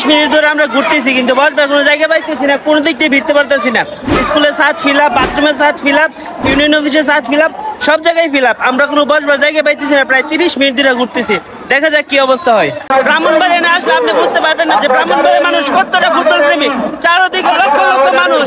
Minute ধরে আমরা ঘুরতেছি, কিন্তু বসবার কোনো জায়গা পাইতেছি না, কোনো দিক দিয়ে ভিড়তে পারতেছি না। স্কুলের ছাদ ফিল আপ, বাথরুমের ছাদ ফিল আপ, ইউনিয়ন অফিসের ছাদ ফিল আপ, সব জায়গায় ফিল আপ। আমরা কোনো বসবার জায়গা পাইতেছি না, প্রায় 30 মিনিট ধরে ঘুরতেছি। দেখা যাক কি অবস্থা হয়। ব্রাহ্মণবাড়িয়া না আসলে আপনি বুঝতে পারবেন না যে ব্রাহ্মণবাড়িয়ার মানুষ কতটা ফুটবল প্রেমী। চারদিকে লক্ষ লক্ষ মানুষ।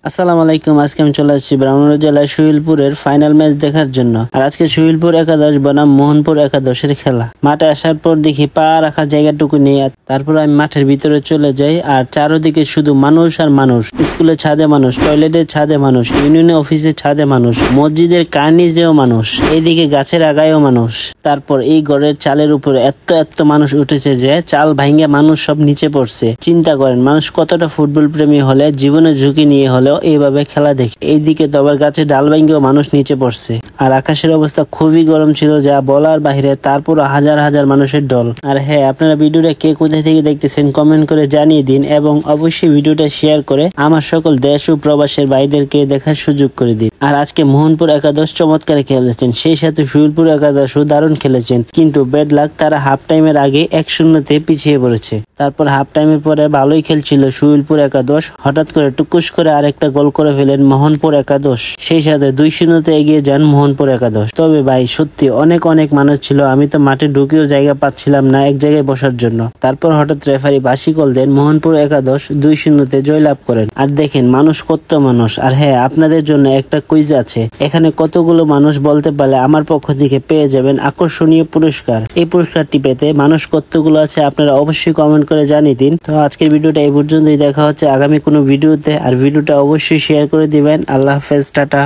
আসসালামু আলাইকুম। আজকে আমি চলে আসছি ব্রাহ্মণবাড়িয়া জেলার সুহিলপুরের ফাইনাল ম্যাচ দেখার জন্য। আর আজকে সুহিলপুর একাদশ বনাম মোহনপুর একাদশের খেলা। মাঠে আসার পর দেখি পা রাখার জায়গাটুকু নেই। তারপর আমি মাঠের ভিতরে চলে যাই, আর চারদিকে শুধু মানুষ আর মানুষ। স্কুলের ছাদে মানুষ, টয়লেটের ছাদে মানুষ, ইউনিয়ন অফিসের ছাদে মানুষ, মসজিদের কার্নিজেও মানুষ, এইদিকে গাছের আগায়ও মানুষ। তারপর এই ঘরের চালের উপরে এত মানুষ উঠেছে যে চাল ভাঙ্গে মানুষ সব নিচে পড়ছে। চিন্তা করেন মানুষ কতটা ফুটবল প্রেমী হলে জীবনের ঝুঁকি নিয়ে হলেও এইভাবে খেলা দেখে। এইদিকে তো আবার গাছের ডাল ভাঙ্গেও মানুষ নিচে পড়ছে। আর আকাশের অবস্থা খুবই গরম ছিল, যা বলার বাহিরে। তারপর হাজার হাজার মানুষের দল। আর হ্যাঁ, আপনারা ভিডিওটা কে কোথায় থেকে দেখতেছেন কমেন্ট করে জানিয়ে দিন, এবং অবশ্যই ভিডিওটা শেয়ার করে আমার সকল দেশ ও প্রবাসের ভাইদেরকে দেখার সুযোগ করে দিন। আর আজকে মোহনপুর একাদশ চমৎকার খেলেছেন, সেই সাথে সুহিলপুর একাদশও দারুণ খেলেছেন। কিন্তু ব্যাড লাক, তারা হাফ টাইমের আগে 1-0 পিছিয়ে পড়েছে। তারপর হাফ টাইমের পরে ভালোই খেলছিল সুহিলপুর একাদশ। হঠাৎ করে টুকুস করে আরেকটা গোল করে ফেলেন মোহনপুর একাদশ। সেই সাথে 2-0 এগিয়ে যান মোহনপুর একাদশ। তবে ভাই সত্যি অনেক মানুষ ছিল, আমি তো মাঠে ঢুকেও জায়গা পাচ্ছিলাম না এক জায়গায় বসার জন্য। তারপর হঠাৎ রেফারি বাঁশি কল দেন, মোহনপুর একাদশ 2-0 জয়লাভ করেন। আর দেখেন মানুষ কত মানুষ। আর হ্যাঁ, আপনাদের জন্য একটা কুইজ আছে। এখানে কতগুলো মানুষ বলতে পারলে আমার পক্ষ থেকে পেয়ে যাবেন আকর্ষণীয় পুরস্কার। এই পুরস্কারটি পেতে মানুষ কতগুলো আছে আপনারা অবশ্যই কমেন্ট করে জানিয়ে দিন। তো আজকের ভিডিওটা এই পর্যন্তই। দেখা হচ্ছে আগামী কোনো ভিডিওতে। আর ভিডিওটা অবশ্যই শেয়ার করে দিবেন। আল্লাহ হাফেজ, টাটা।